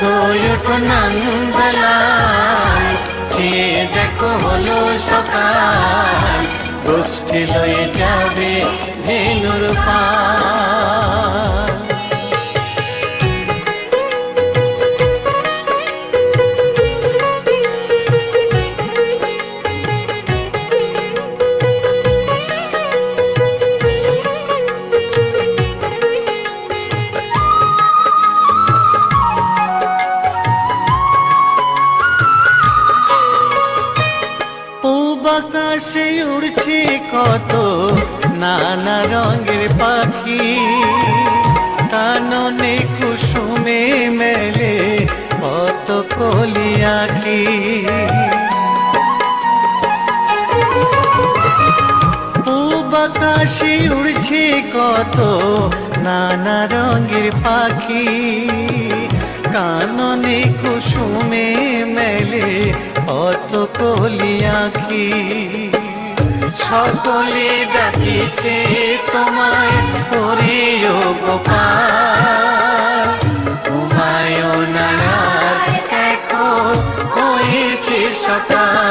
ওঠো নামবেলায়, চেয়ে দেখো হলো সকাল, গোষ্ঠী লয়ে যাবে ধেনুর পাল। আকাশে উড়ছে কত নানা রঙের পাখি, কাননে কুসুমে মেলে কত কলি আঁখি। পূব আকাশে উড়ছে কত নানা রঙের পাখি, কাননে কুসুমে মেলে কত কলি আঁখি। সকলে ডাকিছে তোমায় হরিও গোপাল, ঘুমায়ও না রাত, দেখো হয়েছে সকাল।